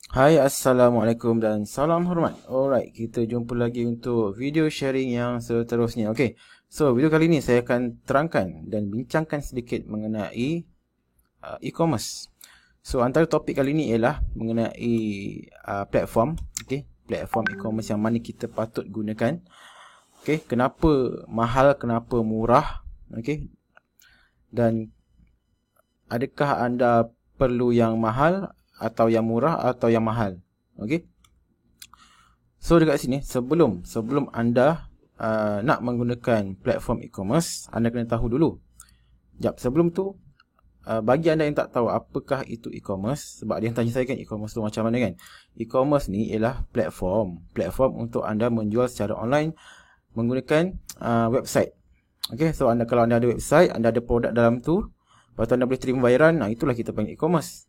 Hai, Assalamualaikum dan salam hormat. Alright, kita jumpa lagi untuk video sharing yang seterusnya. Okay, so video kali ini saya akan terangkan dan bincangkan sedikit mengenai e-commerce. So antara topik kali ini ialah mengenai platform, okay, platform e-commerce yang mana kita patut gunakan. Okay, kenapa mahal, kenapa murah, okay, dan adakah anda perlu yang mahal atau yang murah atau yang mahal. Okay. So dekat sini sebelum anda nak menggunakan platform e-commerce, anda kena tahu dulu. Sebelum tu bagi anda yang tak tahu apakah itu e-commerce, sebab dia tanya saya kan e-commerce tu macam mana kan. E-commerce ni ialah platform untuk anda menjual secara online menggunakan website. Okay, so kalau anda ada website, anda ada produk dalam tu, lepas tu anda boleh terima bayaran, itulah kita panggil e-commerce.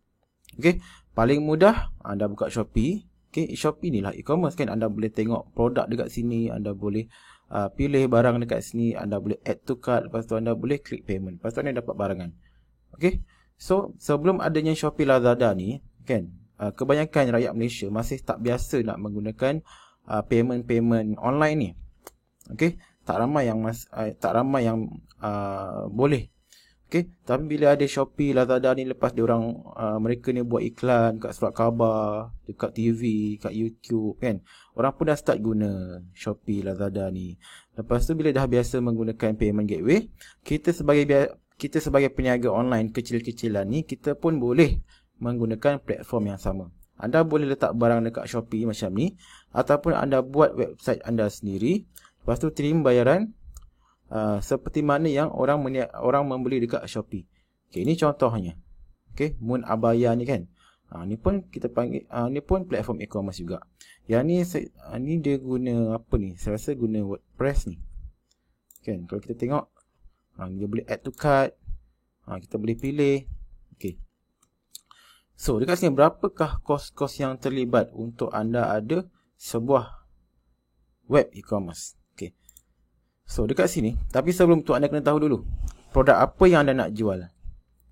Okay, paling mudah anda buka Shopee. Okay, Shopee ni lah e-commerce kan. Anda boleh tengok produk dekat sini, anda boleh pilih barang dekat sini, anda boleh add to cart, lepas tu anda boleh klik payment, lepas tu anda dapat barangan. Okay, so sebelum adanya Shopee Lazada ni kan, kebanyakan rakyat Malaysia masih tak biasa nak menggunakan payment online ni. Okay, tak ramai yang boleh. Okay, tapi bila ada Shopee, Lazada ni, lepas mereka ni buat iklan kat surat khabar, dekat TV, kat YouTube kan, orang pun dah start guna Shopee, Lazada ni. Lepas tu bila dah biasa menggunakan payment gateway, kita sebagai peniaga online kecil-kecilan ni, kita pun boleh menggunakan platform yang sama. Anda boleh letak barang dekat Shopee macam ni, ataupun anda buat website anda sendiri, lepas tu terima bayaran seperti mana yang orang membeli dekat Shopee. Okay, ini contohnya. Okay, Moon Abaya ni kan. Ni pun kita panggil, ni pun platform e-commerce juga. Yang ni dia guna apa ni? Saya rasa guna WordPress ni. Kan, kalau kita tengok, dia boleh add to cart. Kita boleh pilih. Okay. So, dekat sini berapakah kos-kos yang terlibat untuk anda ada sebuah web e-commerce? Okay. So dekat sini, tapi sebelum tu anda kena tahu dulu produk apa yang anda nak jual.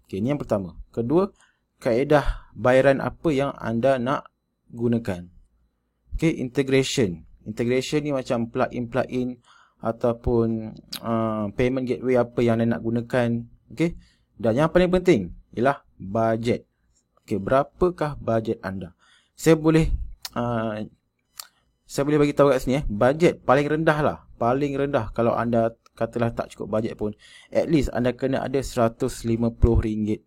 Okay, ni yang pertama. Kedua, kaedah bayaran apa yang anda nak gunakan. Okay, integration. Integration ni macam plug-in ataupun payment gateway apa yang anda nak gunakan. Okay, dan yang paling penting ialah budget. Okay, berapakah budget anda? Saya boleh bagi tahu kat sini budget paling rendah lah. Paling rendah kalau anda katalah tak cukup budget pun, at least anda kena ada RM150.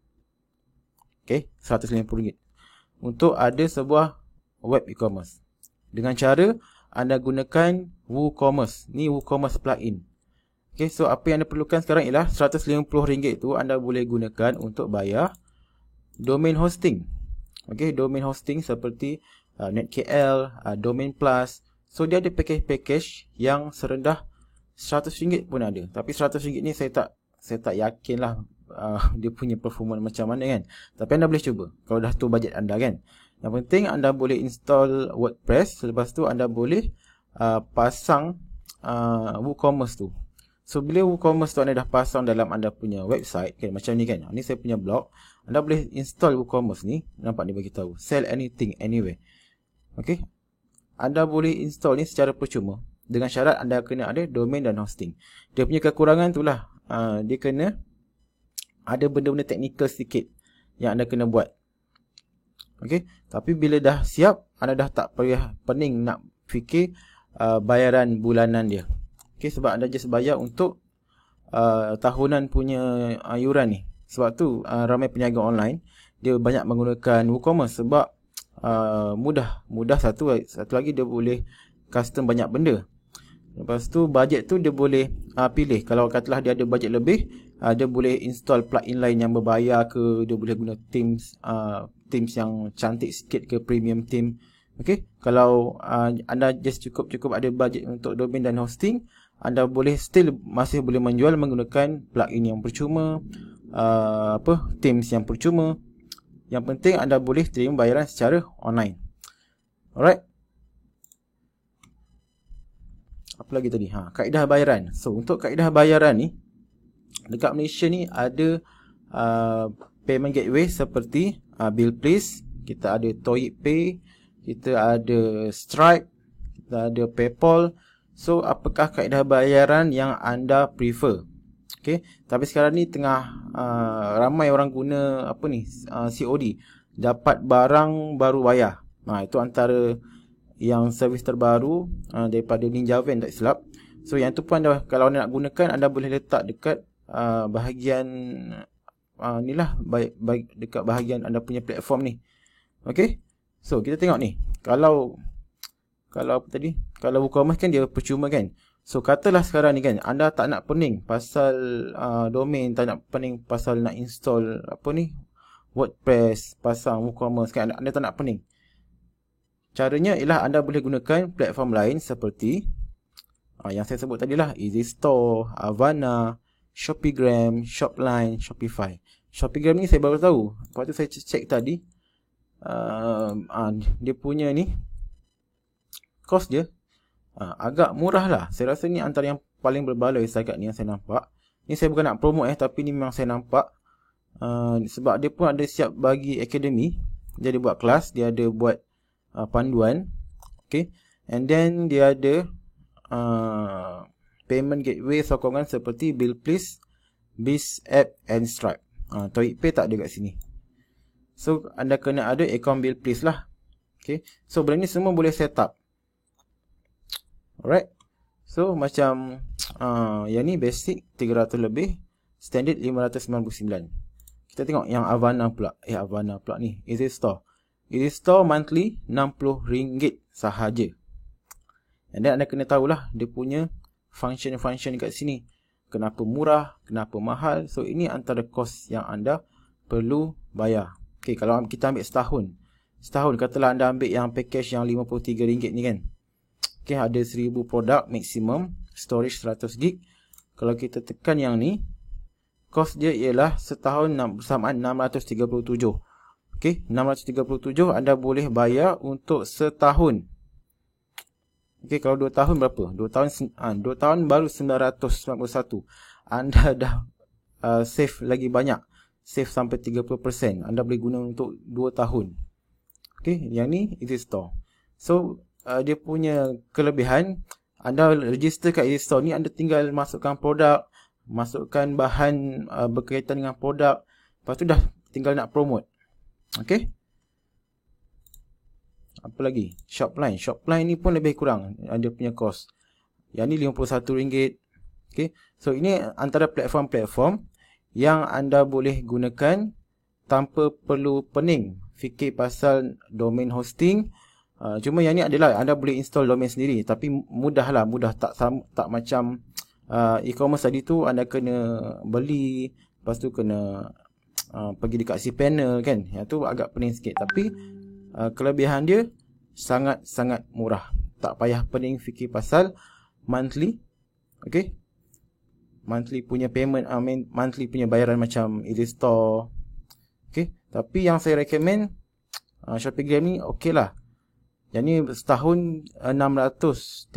Okay, RM150 untuk ada sebuah web e-commerce. Dengan cara anda gunakan WooCommerce. Ni WooCommerce plugin. Okay, so apa yang anda perlukan sekarang ialah RM150 tu anda boleh gunakan untuk bayar domain hosting. Okay, domain hosting seperti NetKL, Domain Plus. So dia ada package yang serendah RM100 pun ada. Tapi RM100 ni saya tak yakin lah dia punya performance macam mana kan. Tapi anda boleh cuba kalau dah tu budget anda kan. Yang penting anda boleh install WordPress. Lepas tu anda boleh pasang WooCommerce tu. So bila WooCommerce tu anda dah pasang dalam anda punya website kan, macam ni kan. Ni saya punya blog. Anda boleh install WooCommerce ni. Nampak ni bagi tahu sell anything anywhere. Okay, anda boleh install ni secara percuma dengan syarat anda kena ada domain dan hosting. Dia punya kekurangan tu lah, dia kena ada benda-benda teknikal sedikit yang anda kena buat. Okay, tapi bila dah siap, anda dah tak payah pening nak fikir bayaran bulanan dia. Okay, sebab anda just bayar untuk tahunan punya iuran ni. Sebab tu ramai peniaga online dia banyak menggunakan WooCommerce sebab mudah satu lagi dia boleh custom banyak benda. Lepas tu budget tu dia boleh pilih. Kalau katalah dia ada budget lebih, dia boleh install plugin lain yang berbayar ke, dia boleh guna themes yang cantik sikit ke, premium theme. Okay, kalau anda just cukup ada budget untuk domain dan hosting, anda masih boleh menjual menggunakan plugin yang percuma, themes yang percuma. Yang penting anda boleh terima bayaran secara online. Alright. Apa lagi tadi? Kaedah bayaran. So untuk kaedah bayaran ni, dekat Malaysia ni ada payment gateway seperti Bill Please, kita ada ToyPay, kita ada Stripe, kita ada PayPal. So apakah kaedah bayaran yang anda prefer? Okay, tapi sekarang ni tengah ramai orang guna apa ni, COD, dapat barang baru bayar. Itu antara yang servis terbaru daripada Ninja Van, tak silap. So yang tu pun anda, kalau anda nak gunakan, anda boleh letak dekat bahagian ni lah, dekat bahagian anda punya platform ni. Okay, so kita tengok ni, kalau apa tadi, kalau WooCommerce kan dia percuma kan. So katalah sekarang ni kan, anda tak nak pening pasal domain, tak nak pening pasal nak install apa ni, WordPress, pasang WooCommerce kan, anda tak nak pening. Caranya ialah anda boleh gunakan platform lain seperti yang saya sebut tadi lah, Easy Store, Avana, Shopeegram, Shopline, Shopify. Shopeegram ni saya baru tahu, lepas tu saya cek tadi, dia punya ni cost dia agak murah lah. Saya rasa ni antara yang paling berbaloi setakat ni yang saya nampak. Ni saya bukan nak promote tapi ni memang saya nampak. Sebab dia pun ada siap bagi akademi. Dia ada buat kelas, dia ada buat panduan. Okay, and then dia ada payment gateway sokongan seperti Billplease, BizApp and Stripe. ToyPay tak ada kat sini. So anda kena ada account Billplease lah. Okay, so benda ni semua boleh set up. Alright, so macam yang ni basic 300 lebih, standard 599. Kita tengok yang Avana pula. Avana pula ni, Easy Store. Easy Store monthly RM60 sahaja. And then anda kena tahulah dia punya function-function kat sini. Kenapa murah, kenapa mahal. So ini antara kos yang anda perlu bayar. Okay, kalau kita ambil setahun, katalah anda ambil yang package yang RM53 ni kan. Okay, ada 1000 produk maksimum, storage 100GB. Kalau kita tekan yang ni, kos dia ialah setahun bersamaan 637. Okay, 637 anda boleh bayar untuk setahun. Okay, kalau 2 tahun berapa? 2 tahun baru 991. Anda dah save lagi banyak. Save sampai 30%. Anda boleh guna untuk 2 tahun. Okay, yang ni Easy Store. So dia punya kelebihan, anda register kat Easy Store ni, anda tinggal masukkan produk, masukkan bahan berkaitan dengan produk, lepas tu dah tinggal nak promote. Okay, apa lagi? Shopline. Shopline ni pun lebih kurang dia punya cost. Yang ni RM51. Okay, so ini antara platform-platform yang anda boleh gunakan tanpa perlu pening fikir pasal domain hosting. Cuma yang ni adalah anda boleh install domain sendiri, tapi mudah tak macam e-commerce tadi tu anda kena beli, lepas tu kena pergi dekat cPanel kan. Yang tu agak pening sikit, tapi kelebihan dia sangat-sangat murah. Tak payah pening fikir pasal monthly. Okay, monthly punya payment, monthly punya bayaran macam Easy Store. Okay, tapi yang saya recommend Shopeegram ni okay lah. Yang ni setahun 349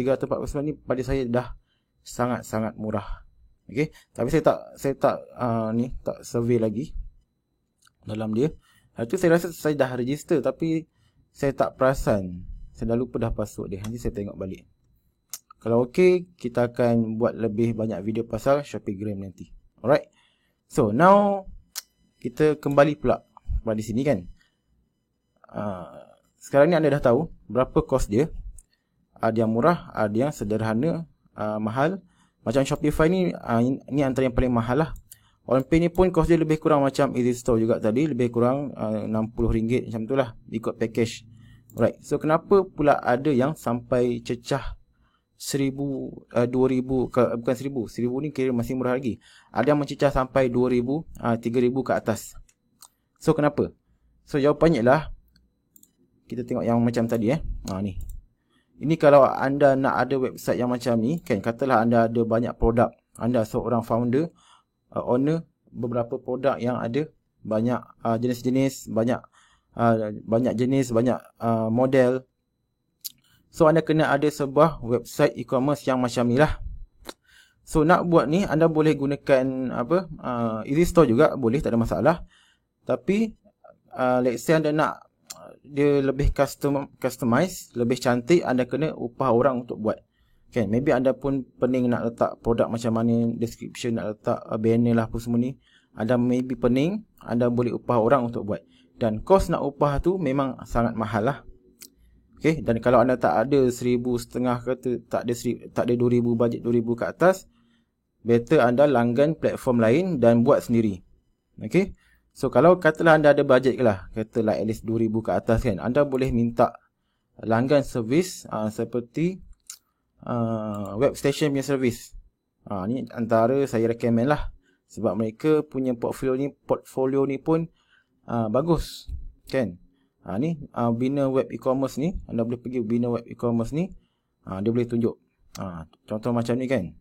ni pada saya dah sangat-sangat murah. Okay, tapi saya tak survey lagi dalam dia. Itu saya rasa saya dah register, tapi saya tak perasan. Saya dah lupa dah password dia. Nanti saya tengok balik. Kalau okey, kita akan buat lebih banyak video pasal Shopeegram nanti. Alright. So now kita kembali pula pada sini kan. Sekarang ni anda dah tahu berapa kos dia. Ada yang murah, ada yang sederhana, mahal. Macam Shopify ni, ni antara yang paling mahal lah. OnPay ni pun kos dia lebih kurang macam Easy Store juga tadi, lebih kurang RM60 macam tu lah, ikut package. Alright, so kenapa pula ada yang sampai cecah 1000, 2000, bukan 1000 ni kira masih murah lagi. Ada yang mencecah sampai 2000, 3000 ke atas. So kenapa? So jawapannya lah, kita tengok yang macam tadi ni. Ini kalau anda nak ada website yang macam ni kan, katalah anda ada banyak produk, anda seorang founder, owner beberapa produk yang ada banyak jenis-jenis, banyak jenis, banyak model. So anda kena ada sebuah website e-commerce yang macam ni lah. So nak buat ni, anda boleh gunakan Easy Store juga boleh, tak ada masalah. Tapi let's say anda nak dia lebih customize, lebih cantik, anda kena upah orang untuk buat. Kan, maybe anda pun pening nak letak produk macam mana, description, nak letak banner lah apa semua ni. Anda maybe pening, anda boleh upah orang untuk buat. Dan kos nak upah tu memang sangat mahal lah. Okay, dan kalau anda tak ada 1,500 kata, tak ada 2,000 bajet 2,000 ke atas, better anda langgan platform lain dan buat sendiri. Okay, so kalau katalah anda ada bajet ke lah, katalah at least 2,000 ke atas kan, anda boleh minta langgan servis seperti web station punya servis. Ni antara saya recommend lah, sebab mereka punya portfolio ni pun bagus kan. Ni Bina Web E-commerce ni, anda boleh pergi Bina Web E-commerce ni, dia boleh tunjuk contoh macam ni kan,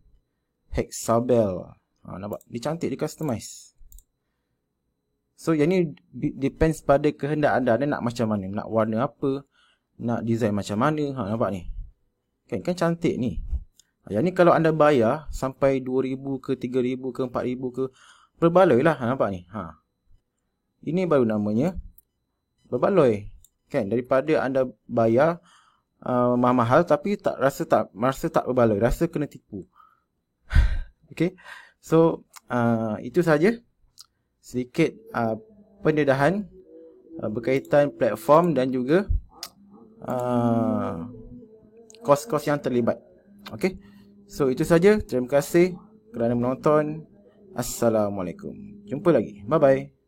Hexabel. Nampak dia cantik, dia customize. So yang ni depends pada kehendak anda nak macam mana, nak warna apa, nak design macam mana. Nampak ni kan cantik ni. Yang ni kalau anda bayar sampai 2,000 ke 3,000 ke 4,000 ke, berbaloi lah. Nampak ni. Ini baru namanya berbaloi kan, daripada anda bayar mahal-mahal tapi rasa tak berbaloi, rasa kena tipu. Okay, so itu saja sedikit pendedahan berkaitan platform dan juga kos-kos yang terlibat. Okay, so itu saja. Terima kasih kerana menonton. Assalamualaikum. Jumpa lagi. Bye bye.